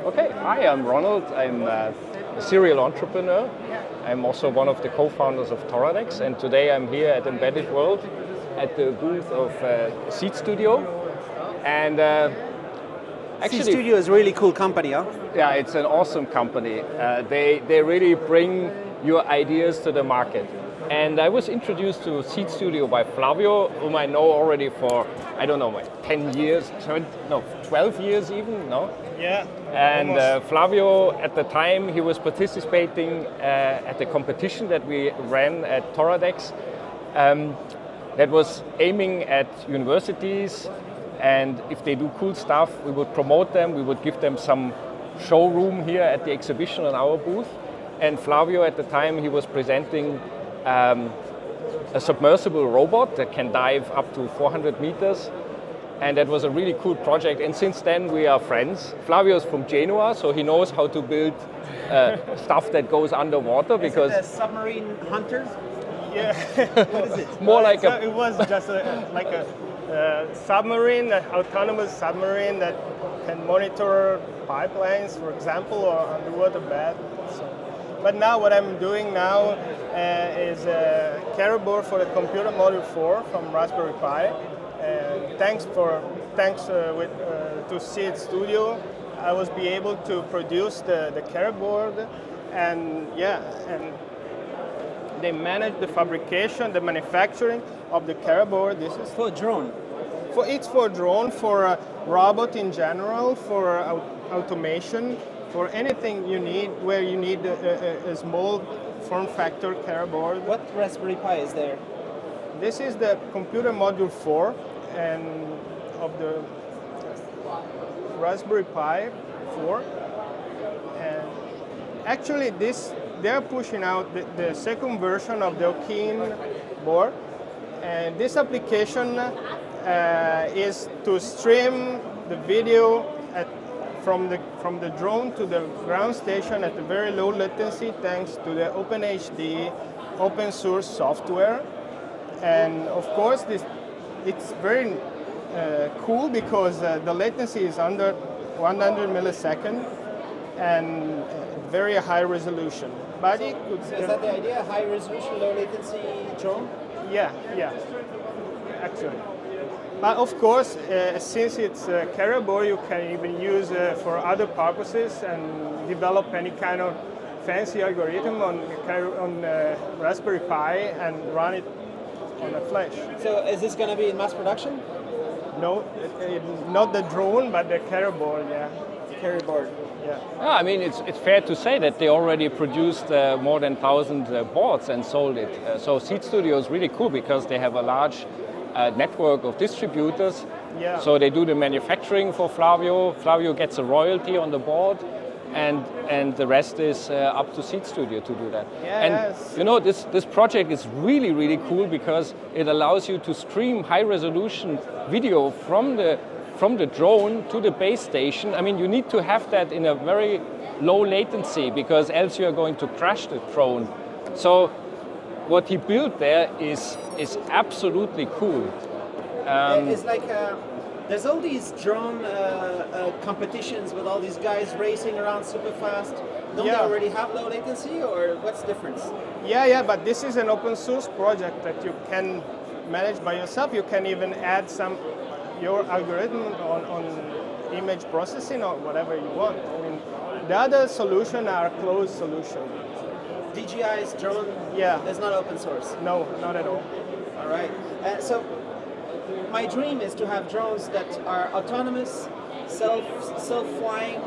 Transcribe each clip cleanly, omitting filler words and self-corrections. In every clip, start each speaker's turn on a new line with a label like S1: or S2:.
S1: Okay, hi, I'm Ronald. I'm a serial entrepreneur. I'm also one of the co-founders of Toradex, and today I'm here at Embedded World at the booth of Seed Studio. And
S2: Seed Studio is a really cool company, huh?
S1: yeah, it's an awesome company. They really bring your ideas to the market. And I was introduced to Seed Studio by Flavio, whom I know already for, I don't know, like 10 years, 12 years even, no?
S3: Yeah.
S1: And Flavio, at the time, he was participating at the competition that we ran at Toradex that was aiming at universities, and if they do cool stuff, we would promote them, we would give them some showroom here at the exhibition on our booth. And Flavio, at the time, he was presenting a submersible robot that can dive up to 400 meters. And that was a really cool project. And since then, we are friends. Flavio's from Genoa, so he knows how to build stuff that goes underwater. Because
S2: is it a submarine hunter?
S3: Yeah.
S2: What is it?
S1: More like a...
S3: It was just like a submarine, an autonomous submarine that can monitor pipelines, for example, or underwater bed. But now what I'm doing now is a carrier board for the computer module 4 from Raspberry Pi. And thanks to Seed Studio, I was be able to produce the carrier board, and they manage the fabrication, the manufacturing of the carrier board. This is
S2: for drone.
S3: It's for drone, for robot in general, for automation. For anything you need, where you need a small form factor carrier board.
S2: What Raspberry Pi is there?
S3: This is the computer module 4 and of the Raspberry Pi 4. And actually they're pushing out the second version of the Öchin board. And this application is to stream the video from the drone to the ground station at a very low latency, thanks to the OpenHD open source software. And of course, it's very cool because the latency is under 100 milliseconds and very high resolution. But it could,
S2: so is that the idea? High resolution, low latency drone?
S3: Yeah, actually. But of course, since it's a carrier board, you can even use for other purposes and develop any kind of fancy algorithm on Raspberry Pi and run it on a flash.
S2: So is this going to be in mass production?
S3: No, not the drone, but the carrier board, yeah.
S2: The carrier board.
S3: Yeah.
S1: Yeah, I mean, it's fair to say that they already produced more than 1,000 boards and sold it. So Seed Studio is really cool because they have a large network of distributors.
S3: Yeah.
S1: So they do the manufacturing for Flavio. Flavio gets a royalty on the board, and the rest is up to Seed Studio to do that.
S3: Yeah,
S1: and
S3: yes.
S1: you know, this project is really, really cool because it allows you to stream high resolution video from the drone to the base station. I mean, you need to have that in a very low latency because else you're going to crash the drone. So what he built there is absolutely cool.
S2: It's like there's all these drone competitions with all these guys racing around super fast. Don't they already have low latency, or what's the difference?
S3: Yeah, but this is an open source project that you can manage by yourself. You can even add your algorithm on image processing or whatever you want. I mean, the other solution are closed solutions.
S2: DJI's drone, is not open source.
S3: No, not at all.
S2: All right. So my dream is to have drones that are autonomous, self-flying,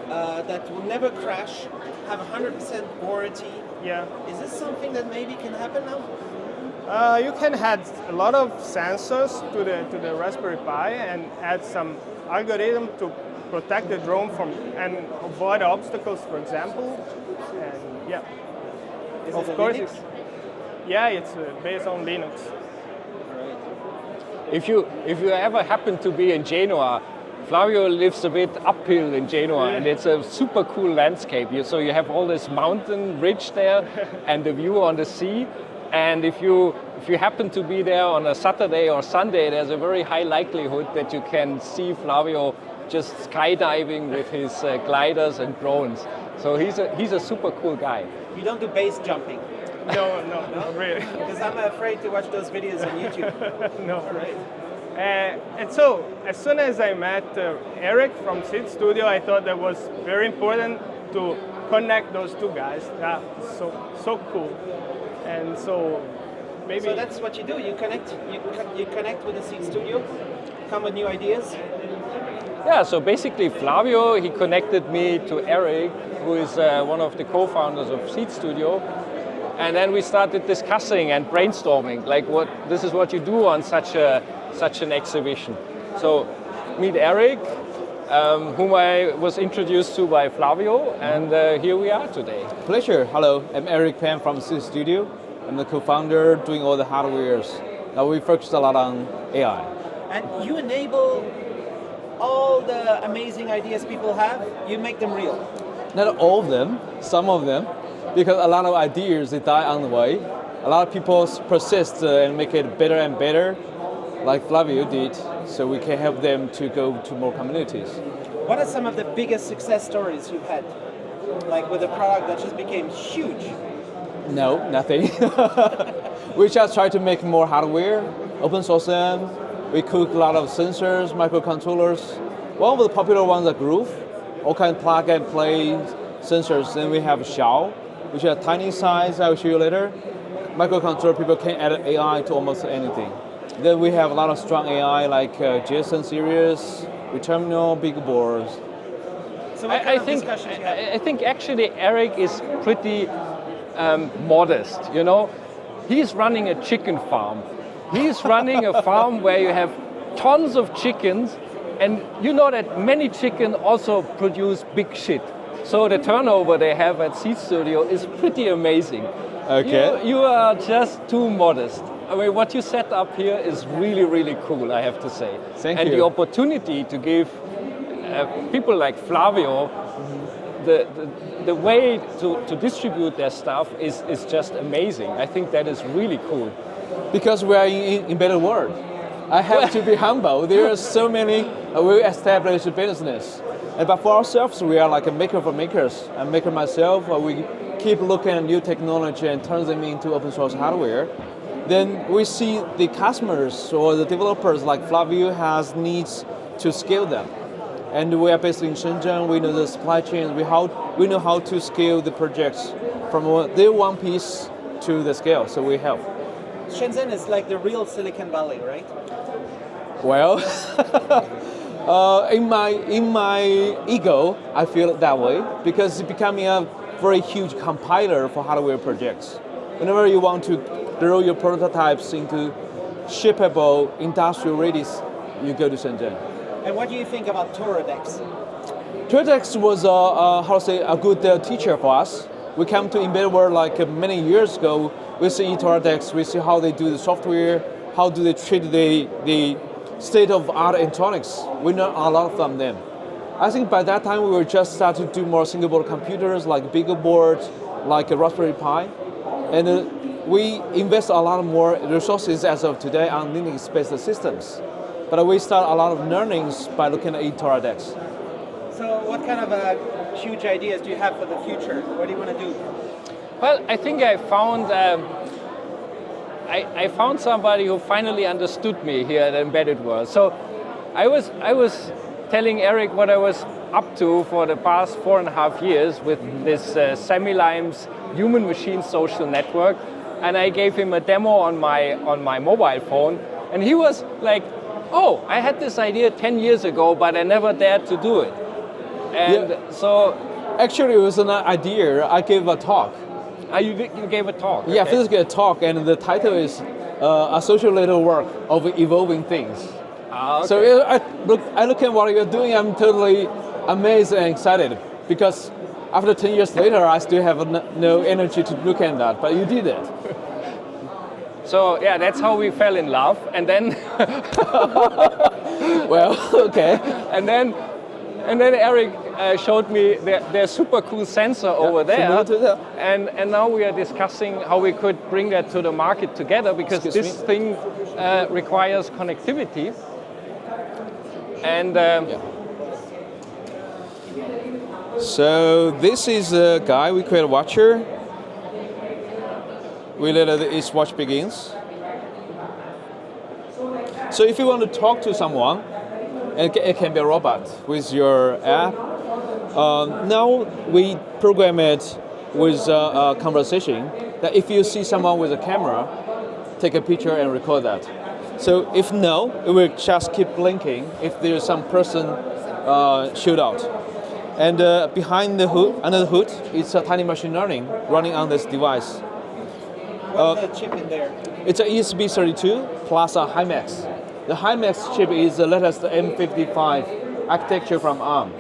S2: that will never crash, have 100% warranty.
S3: Yeah.
S2: Is this something that maybe can happen now?
S3: You can add a lot of sensors to the Raspberry Pi and add some algorithm to protect the drone from and avoid obstacles, for example. And yeah.
S2: Is
S3: of
S2: it
S3: course,
S2: Linux?
S3: It's based on Linux.
S1: If you ever happen to be in Genoa, Flavio lives a bit uphill in Genoa, and it's a super cool landscape. So you have all this mountain ridge there, and the view on the sea. And if you happen to be there on a Saturday or Sunday, there's a very high likelihood that you can see Flavio just skydiving with his gliders and drones. So he's a super cool guy.
S2: You don't do base jumping?
S3: No, not really.
S2: Because I'm afraid to watch those videos on YouTube.
S3: No, right. And so, as soon as I met Eric from Seed Studio, I thought that was very important to connect those two guys. That's so cool. And so, maybe.
S2: So that's what you do. You connect. You connect with the Seed Studio, come with new ideas.
S1: Yeah. So basically, Flavio, he connected me to Eric, who is one of the co-founders of Seed Studio. And then we started discussing and brainstorming, like this is what you do on such an exhibition. So meet Eric, whom I was introduced to by Flavio, and here we are today.
S4: Pleasure. Hello, I'm Eric Pan from Seed Studio. I'm the co-founder doing all the hardwares. Now we focus a lot on AI.
S2: And you enable all the amazing ideas people have, you make them real.
S4: Not all of them, some of them, because a lot of ideas, they die on the way. A lot of people persist and make it better and better, like Flavio did, so we can help them to go to more communities.
S2: What are some of the biggest success stories you've had? Like with a product that just became huge?
S4: No, nothing. We just try to make more hardware, open source them. We cook a lot of sensors, microcontrollers. One of the popular ones are Groove, all kind of plug and play sensors. Then we have Xiao, which is a tiny size, I will show you later. Microcontroller, people can add AI to almost anything. Then we have a lot of strong AI like JSON series, terminal, big boards.
S2: So what kind of discussions you have?
S1: I think actually Eric is pretty modest, you know. He's running a chicken farm. He's running a farm where you have tons of chickens, and you know that many chickens also produce big shit. So the turnover they have at Seed Studio is pretty amazing.
S4: Okay.
S1: You are just too modest. I mean, what you set up here is really, really cool, I have to say.
S4: Thank
S1: and
S4: you.
S1: the opportunity to give people like Flavio the way to distribute their stuff is just amazing. I think that is really cool.
S4: Because we are in better world. I have to be humble. There are so many well-established business. But for ourselves, we are like a maker for makers. I'm a maker myself. We keep looking at new technology and turn them into open source hardware. Then we see the customers or the developers like Flavio has needs to scale them. And we are based in Shenzhen. We know the supply chain. We know how to scale the projects from their one piece to the scale. So we help.
S2: Shenzhen is like the real Silicon Valley, right?
S4: Well, in my ego, I feel it that way because it's becoming a very huge compiler for hardware projects. Whenever you want to grow your prototypes into shippable industrial release, you go to Shenzhen.
S2: And what do you think about Toradex?
S4: Toradex was a good teacher for us. We came to embedded world like many years ago. We see Toradex, we see how they do the software, how do they treat the state-of-art electronics. We learn a lot from them. I think by that time we were just starting to do more single-board computers like bigger boards, like a Raspberry Pi. And we invest a lot more resources as of today on Linux-based systems. But we start a lot of learnings by looking at Toradex.
S2: So what kind of huge ideas do you have for the future? What do you want to do?
S1: Well, I think I found I found somebody who finally understood me here at Embedded World. So I was telling Eric what I was up to for the past 4.5 years with this Semilimes human-machine social network, and I gave him a demo on my mobile phone, and he was like, "Oh, I had this idea 10 years ago, but I never dared to do it." And
S4: yeah.
S1: So
S4: actually, it was an idea. I gave a talk.
S1: You gave a talk?
S4: Yeah,
S1: okay.
S4: physically a talk, and the title is Associated Work of Evolving Things.
S1: Ah, okay.
S4: So I look at what you're doing, I'm totally amazed and excited, because after 10 years later, I still have no energy to look at that, but you did it.
S1: So yeah, that's how we fell in love, and then
S4: well, okay.
S1: And then Eric showed me their super cool sensor over there, and now we are discussing how we could bring that to the market together, because this thing requires connectivity. And
S4: So this is a guy, we create a watcher. We let each watch begins. So if you want to talk to someone, it can be a robot with your app. Now we program it with a conversation that if you see someone with a camera, take a picture and record that. So if no, it will just keep blinking if there's some person shoot out. And behind the hood, under the hood, it's a tiny machine learning running on this device.
S2: What's the chip in there?
S4: It's an ESP32 plus a HiMax. The HiMax chip is the latest M55 architecture from ARM.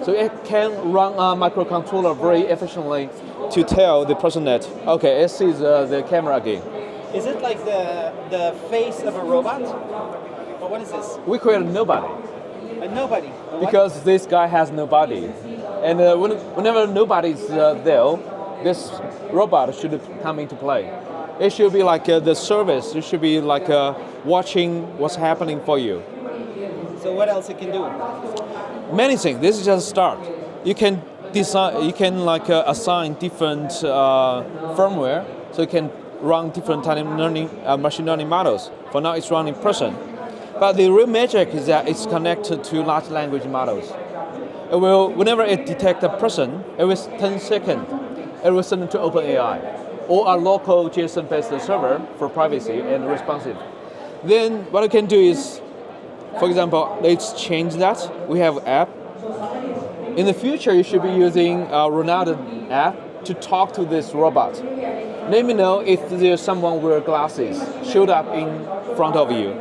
S4: So it can run a microcontroller very efficiently to tell the person that, okay, it sees the camera again.
S2: Is it like the face of a robot? Or what is this?
S4: We create a nobody.
S2: A nobody?
S4: Because this guy has no body. And whenever nobody's there, this robot should come into play. It should be like the service. It should be like watching what's happening for you.
S2: So what else it can do?
S4: Many things. This is just a start. You can design. You can like assign different firmware, so you can run different machine learning models. For now, it's running person. But the real magic is that it's connected to large language models. It will, whenever it detects a person, every 10 seconds, it will send it to OpenAI or a local JSON-based server for privacy and responsive. Then what you can do is, for example, let's change that. We have app. In the future, you should be using a Ronald app to talk to this robot. Let me know if there's someone with glasses showed up in front of you.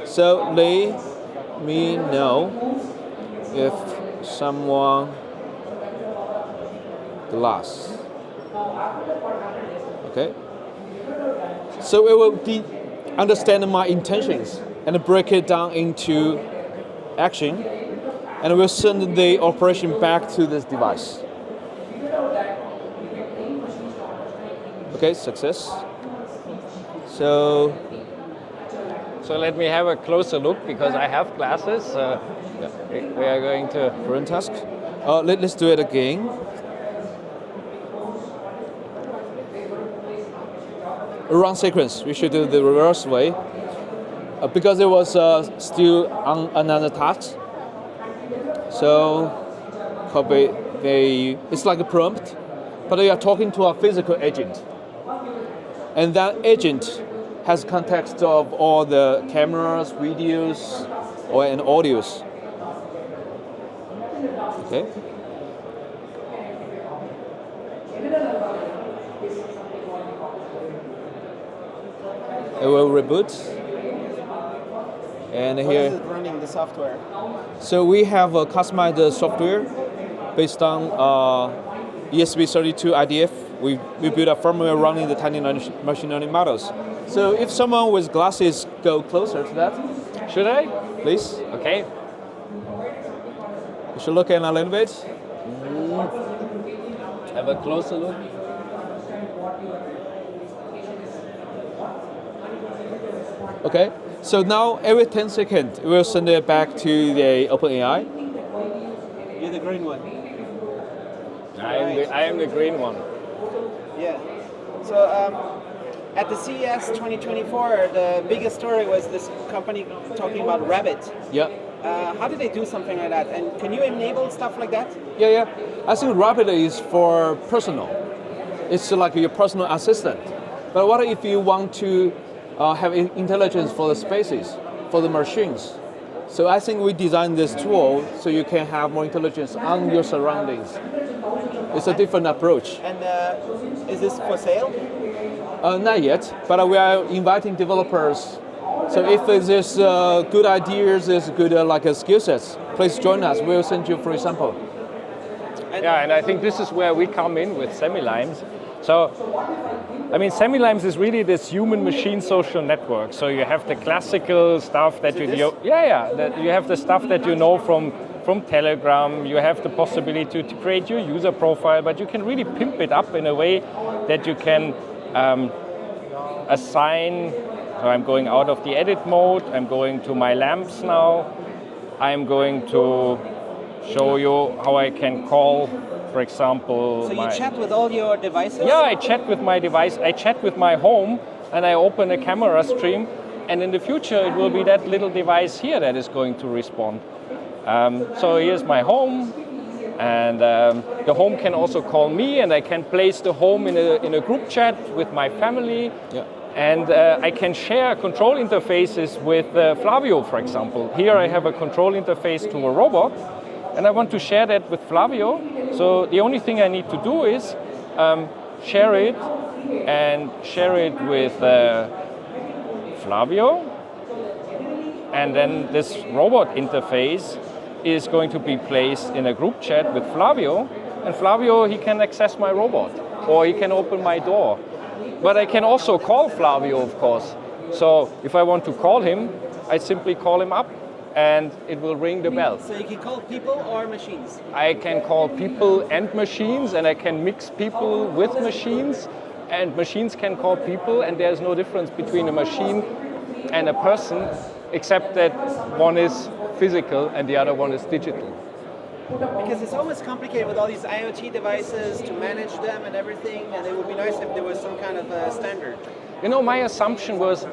S4: So let me know if someone glass. Okay. So it will understand my intentions and break it down into action, and will send the operation back to this device. Okay, success. So
S1: let me have a closer look because I have glasses. We are going to
S4: run task. Let's do it again. Run sequence. We should do the reverse way because it was still on another task. So copy it's like a prompt, but you are talking to a physical agent, and that agent has context of all the cameras, videos, and audios. Okay. It will reboot. And
S2: What
S4: here.
S2: is it running the software?
S4: So we have a customized software based on ESP32 IDF. We built a firmware running the tiny machine learning models. So if someone with glasses go closer to that,
S1: Should I?
S4: please.
S1: Okay.
S4: You should look in a little bit.
S1: Have a closer look.
S4: Okay. So now every 10 seconds, we will send it back to the OpenAI.
S2: You're the green one.
S1: I am the green one.
S2: Yeah. So at the CES 2024, the biggest story was this company talking about Rabbit.
S4: Yeah.
S2: How did they do something like that? And can you enable stuff like that?
S4: Yeah. I think Rapid is for personal. It's like your personal assistant. But what if you want to have intelligence for the spaces, for the machines? So I think we designed this tool so you can have more intelligence on your surroundings. It's a different approach.
S2: And is this for sale?
S4: Not yet, but we are inviting developers. So if there's good ideas, there's good skill sets, please join us. We'll send you free sample.
S1: Yeah, and I think this is where we come in with Semilimes. So, I mean, Semilimes is really this human-machine social network. So you have the classical stuff that you know. That you have the stuff that you know from Telegram. You have the possibility to create your user profile, but you can really pimp it up in a way that you can assign. So I'm going out of the edit mode. I'm going to my lamps now. I'm going to show you how I can call, for example.
S2: So you chat with all your devices?
S1: Yeah, I chat with my device. I chat with my home, and I open a camera stream. And in the future, it will be that little device here that is going to respond. So here's my home, and the home can also call me, and I can place the home in a group chat with my family.
S4: Yeah.
S1: And I can share control interfaces with Flavio, for example. Here I have a control interface to a robot, and I want to share that with Flavio. So the only thing I need to do is share it with Flavio. And then this robot interface is going to be placed in a group chat with Flavio. And Flavio, he can access my robot, or he can open my door. But I can also call Flavio, of course. So if I want to call him, I simply call him up and it will ring the bell.
S2: So you can call people or machines?
S1: I can call people and machines, and I can mix people with machines, and machines can call people, and there's no difference between a machine and a person, except that one is physical and the other one is digital.
S2: Because it's always complicated with all these IoT devices to manage them and everything, and it would be nice if there was some kind of a standard.
S1: You know, my assumption was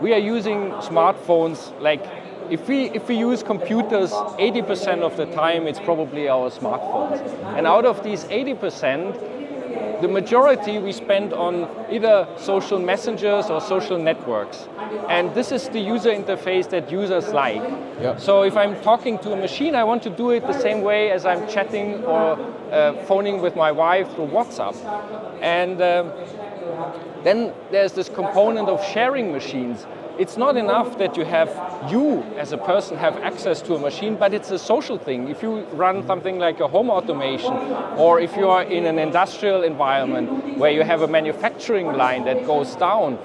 S1: we are using smartphones, like if we use computers 80% of the time, it's probably our smartphones. And out of these 80%, the majority we spend on either social messengers or social networks. And this is the user interface that users like.
S4: Yep.
S1: So if I'm talking to a machine, I want to do it the same way as I'm chatting or phoning with my wife through WhatsApp. And then there's this component of sharing machines. It's not enough that you as a person have access to a machine, but it's a social thing. If you run something like a home automation, or if you are in an industrial environment where you have a manufacturing line that goes down,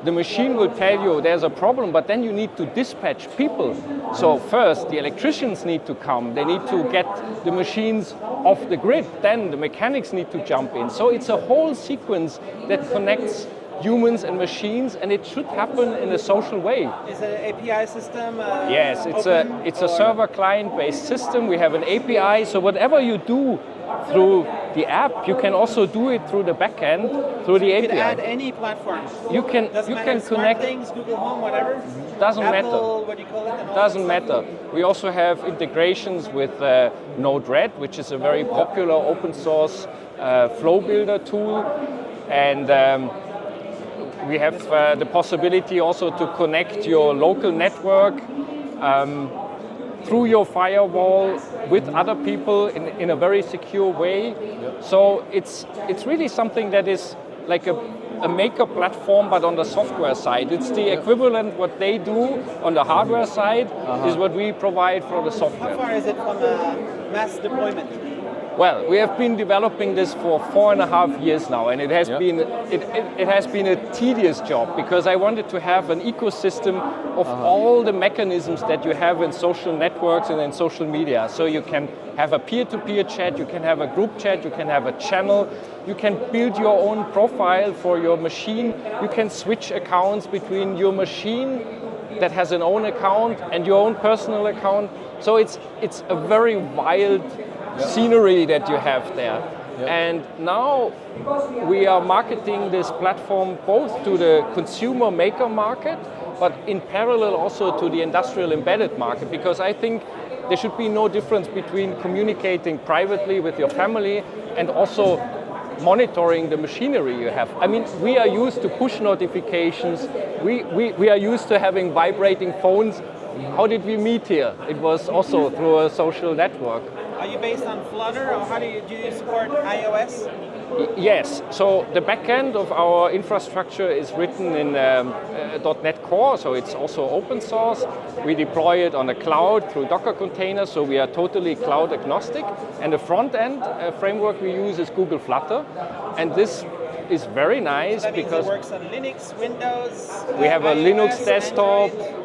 S1: the machine will tell you there's a problem, but then you need to dispatch people. So first, the electricians need to come. They need to get the machines off the grid. Then the mechanics need to jump in. So it's a whole sequence that connects humans and machines, and it should happen in a social way.
S2: Is it an API system?
S1: Yes, it's a server client-based system. We have an API, so whatever you do through the app, you can also do it through the backend, through the API.
S2: You can add any platform.
S1: You can connect.
S2: Things, Google Home, whatever.
S1: Doesn't
S2: Apple,
S1: matter.
S2: what do you call it?
S1: Doesn't matter. We also have integrations with Node-RED, which is a very popular open source flow builder tool, and we have the possibility also to connect your local network through your firewall with other people in a very secure way. Yep. So it's really something that is like a maker platform, but on the software side. It's the equivalent what they do on the hardware side is what we provide for the software.
S2: How far is it from mass deployment?
S1: Well, we have been developing this for 4.5 years now, and it has been a tedious job, because I wanted to have an ecosystem of all the mechanisms that you have in social networks and in social media. So you can have a peer-to-peer chat, you can have a group chat, you can have a channel, you can build your own profile for your machine, you can switch accounts between your machine that has an own account and your own personal account. So it's a very wild scenery that you have there. Yep. And now we are marketing this platform both to the consumer maker market, but in parallel also to the industrial embedded market, because I think there should be no difference between communicating privately with your family and also monitoring the machinery you have. I mean, we are used to push notifications, we are used to having vibrating phones. How did we meet here? It was also through a social network.
S2: Are you based on Flutter, or how do you support iOS?
S1: Yes, so the backend of our infrastructure is written in .NET Core, so it's also open source. We deploy it on the cloud through Docker containers, so we are totally cloud agnostic. And the front end framework we use is Google Flutter, and this is very nice,
S2: so that
S1: because
S2: it works on Linux, Windows.
S1: We have a
S2: iOS,
S1: Linux desktop.
S2: Android.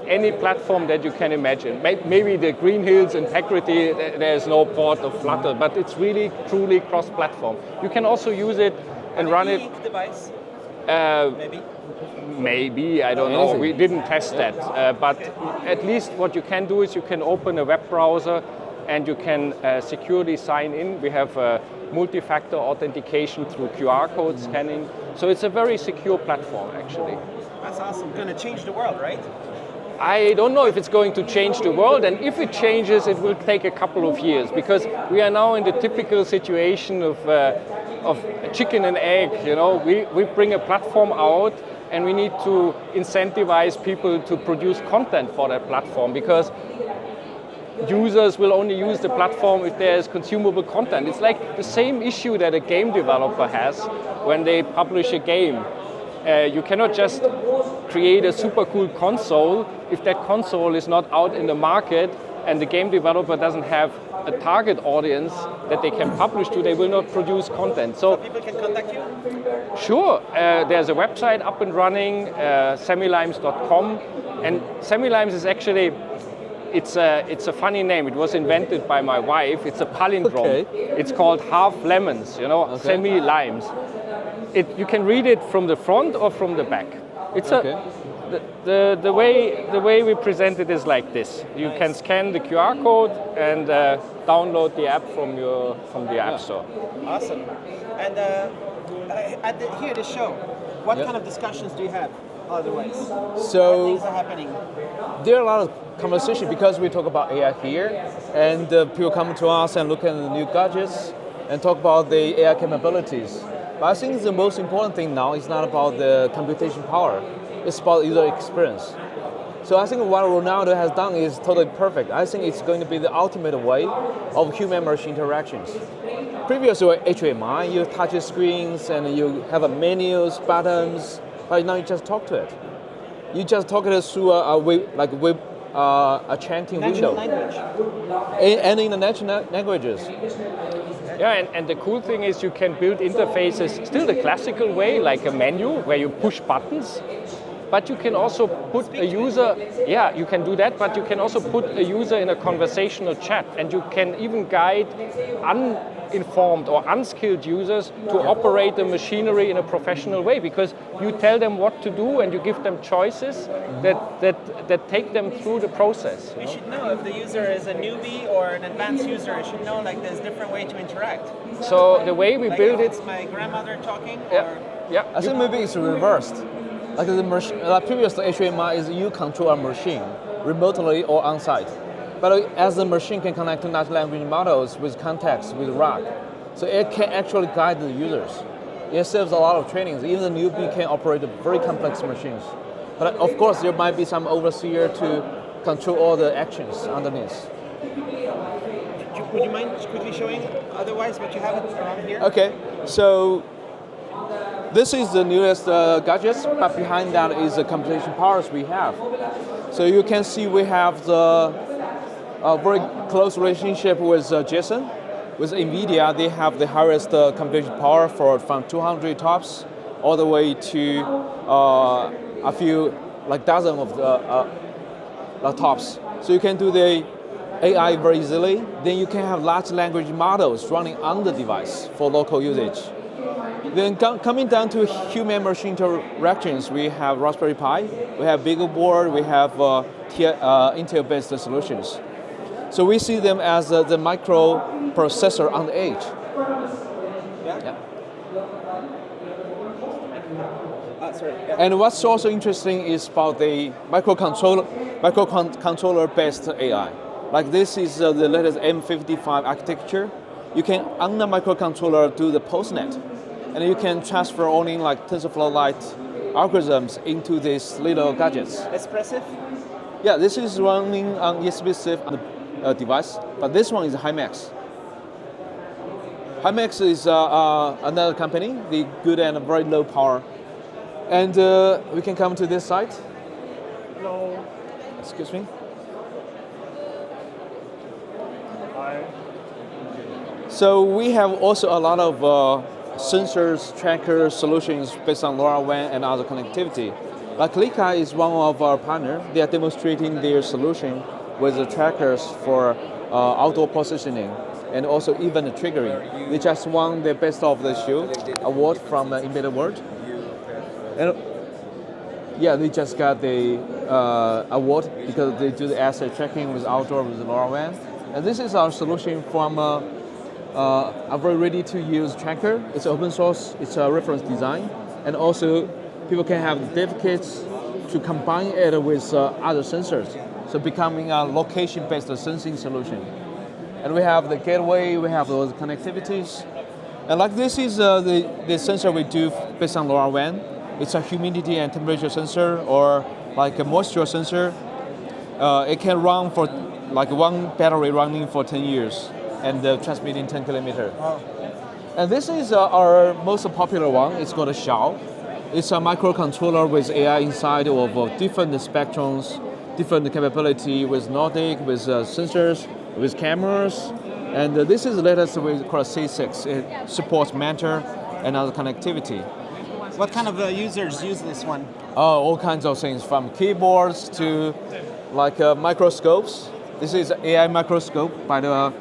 S1: Any platform that you can imagine. Maybe the Green Hills Integrity, there's no port of Flutter, but it's really truly cross-platform. You can also use it and run it.
S2: Device?
S1: Maybe, I don't know. We didn't test that. But at least what you can do is you can open a web browser and you can securely sign in. We have multi-factor authentication through QR code scanning. So it's a very secure platform, actually.
S2: That's awesome. Going to change the world, right?
S1: I don't know if it's going to change the world, and if it changes, it will take a couple of years, because we are now in the typical situation of chicken and egg. You know, we bring a platform out, and we need to incentivize people to produce content for that platform, because users will only use the platform if there is consumable content. It's like the same issue that a game developer has when they publish a game. You cannot just create a super cool console if that console is not out in the market and the game developer doesn't have a target audience that they can publish to. They will not produce content. So
S2: people can contact you?
S1: Sure, there's a website up and running, semilimes.com, and Semilimes is actually, it's a funny name. It was invented by my wife. It's a palindrome.
S4: Okay.
S1: It's called half lemons, you know, Semilimes. You can read it from the front or from the back. It's the way we present it is like this. You can scan the QR code and download the app from the App Store.
S2: Awesome. And here at the show, what kind of discussions do you have otherwise?
S4: So
S2: what things are happening?
S4: there are a lot of conversation because we talk about AI here, and people come to us and look at the new gadgets and talk about the AI capabilities. But I think the most important thing now is not about the computation power, it's about user experience. So I think what Ronaldo has done is totally perfect. I think it's going to be the ultimate way of human-machine interactions. Previously with HMI, you touch screens and you have a menus, buttons, but now you just talk to it. You just talk it through a chanting window. And in the natural languages.
S1: Yeah, and the cool thing is you can build interfaces still the classical way, like a menu where you push buttons. But you can also put a user, yeah, you can do that, but you can also put a user in a conversational chat, and you can even guide uninformed or unskilled users to operate the machinery in a professional way, because you tell them what to do and you give them choices that take them through the process.
S2: You should know if the user is a newbie or an advanced user. You should know like there's different way to interact.
S1: So the way we build it,
S2: it's my grandmother talking.
S1: Yeah.
S4: I think maybe it's reversed. Like the machine, previously HMI is you control a machine remotely or on site. But as the machine can connect to natural language models with context, with RAG, so it can actually guide the users. It saves a lot of trainings. Even the newbie can operate very complex machines. But of course, there might be some overseer to control all the actions underneath.
S2: Would you mind quickly showing otherwise what you have around here?
S4: Okay, so this is the newest gadgets, but behind that is the computation powers we have. So you can see we have the very close relationship with Jason. With NVIDIA, they have the highest computation power from 200 TOPS all the way to a few, like dozen of the TOPS. So you can do the AI very easily. Then you can have large language models running on the device for local usage. Then coming down to human-machine interactions, we have Raspberry Pi, we have BeagleBoard, we have Intel-based solutions. So we see them as the microprocessor on the edge.
S2: Yeah. Sorry. Yeah.
S4: And what's also interesting is about the microcontroller-based AI. Like this is the latest M55 architecture. You can, on the microcontroller, do the postnet. And you can transfer only like TensorFlow-like algorithms into these little gadgets.
S2: Espressif?
S4: Yeah, this is running on ESP device, but this one is HiMax. HiMax is another company, the good and very low power. And we can come to this side.
S3: Hello.
S4: Excuse me.
S3: Hi.
S4: So we have also a lot of sensors, trackers, solutions based on LoRaWAN and other connectivity. Like Leica is one of our partners. They are demonstrating their solution with the trackers for outdoor positioning and also event triggering. They just won the Best of the Show award from Embedded World. And yeah, they just got the award because they do the asset tracking with outdoor with LoRaWAN. And this is our solution from a very ready-to-use tracker. It's open source, it's a reference design, and also people can have dev kits to combine it with other sensors, so becoming a location-based sensing solution. And we have the gateway, we have those connectivities. And like this is the sensor we do based on LoRaWAN. It's a humidity and temperature sensor, or like a moisture sensor. It can run for like one battery running for 10 years and transmitting 10 kilometers.
S3: Wow.
S4: And this is our most popular one. It's called a Xiao. It's a microcontroller with AI inside of different spectrums, different capability with Nordic, with sensors, with cameras. And this is the latest we call C6. It supports Mentor and other connectivity.
S2: What kind of users use this one?
S4: All kinds of things, from keyboards to like microscopes. This is AI microscope by the,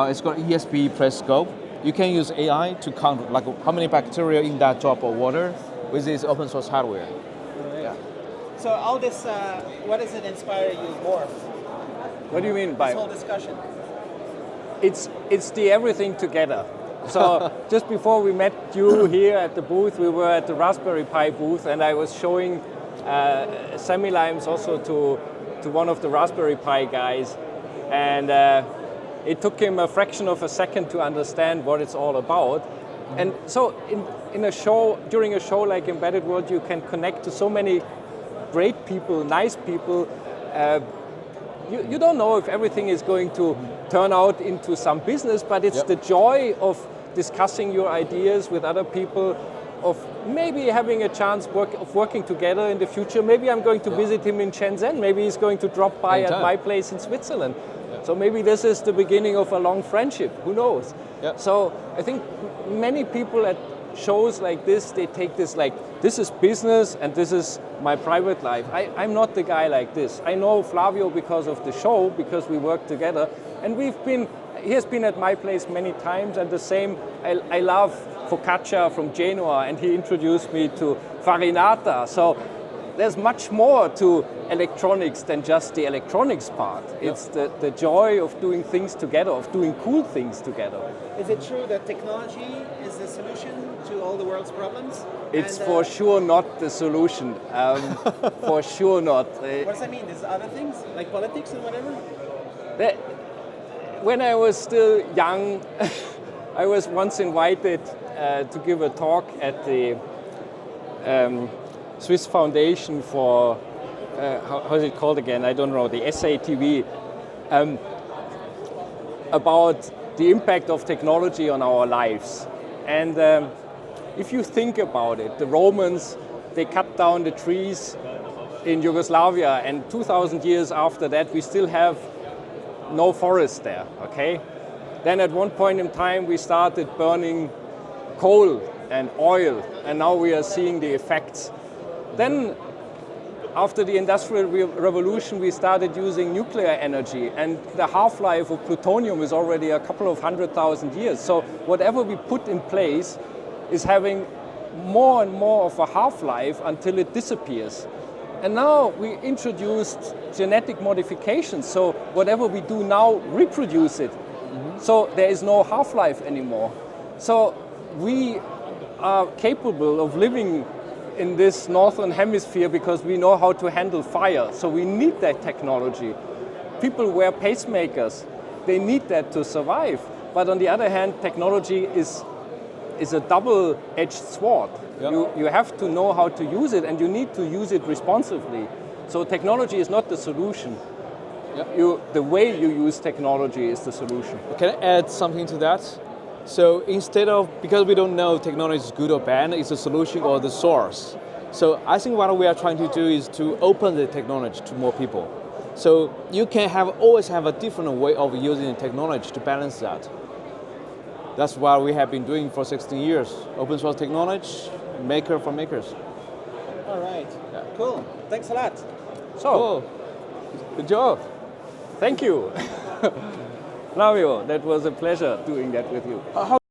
S4: it's called ESP press scope. You can use AI to count like how many bacteria in that drop of water with this open source hardware. Yeah.
S2: So all this, what does it inspire you more?
S1: What do you mean by
S2: This whole discussion.
S1: it's the everything together. So just before we met you here at the booth, we were at the Raspberry Pi booth, and I was showing Semilimes also to one of the Raspberry Pi guys, and it took him a fraction of a second to understand what it's all about. And so in a show, during a show like Embedded World, you can connect to so many great people, nice people. You don't know if everything is going to turn out into some business, but it's the joy of discussing your ideas with other people, of maybe having a chance of working together in the future. Maybe I'm going to visit him in Shenzhen. Maybe he's going to drop by at my place in Switzerland. So maybe this is the beginning of a long friendship. Who knows? So I think many people at shows like this, they take this like, this is business and this is my private life. I'm not the guy like this. I know Flavio because of the show, because we work together, and he has been at my place many times, and the same, I love focaccia from Genoa, and he introduced me to farinata. So there's much more to electronics than just the electronics part. It's the joy of doing things together, of doing cool things together.
S2: Is it true that technology is the solution to all the world's problems?
S1: It's for sure not the solution. For sure not.
S2: What does that mean? There's other things, like politics and whatever?
S1: When I was still young, I was once invited to give a talk at the Swiss Foundation for, how is it called again? I don't know, the SATV, about the impact of technology on our lives. And if you think about it, the Romans, they cut down the trees in Yugoslavia, and 2,000 years after that, we still have no forest there, okay? Then at one point in time, we started burning coal and oil, and now we are seeing the effects. Then, after the Industrial Revolution, we started using nuclear energy, and the half-life of plutonium is already a couple of 100,000 years. So whatever we put in place is having more and more of a half-life until it disappears. And now we introduced genetic modifications, so whatever we do now, reproduce it. So there is no half-life anymore. So we are capable of living in this northern hemisphere because we know how to handle fire. So we need that technology. People wear pacemakers. They need that to survive. But on the other hand, technology is a double-edged sword. You have to know how to use it, and you need to use it responsibly. So technology is not the solution. The way you use technology is the solution.
S4: Can I add something to that? So instead of, because we don't know if technology is good or bad, it's a solution or the source. So I think what we are trying to do is to open the technology to more people. So you can always have a different way of using the technology to balance that. That's what we have been doing for 16 years. Open source technology, maker for makers.
S2: All right, cool. Thanks a lot.
S1: So,
S4: Cool. Good job.
S1: thank you. Flavio, that was a pleasure doing that with you.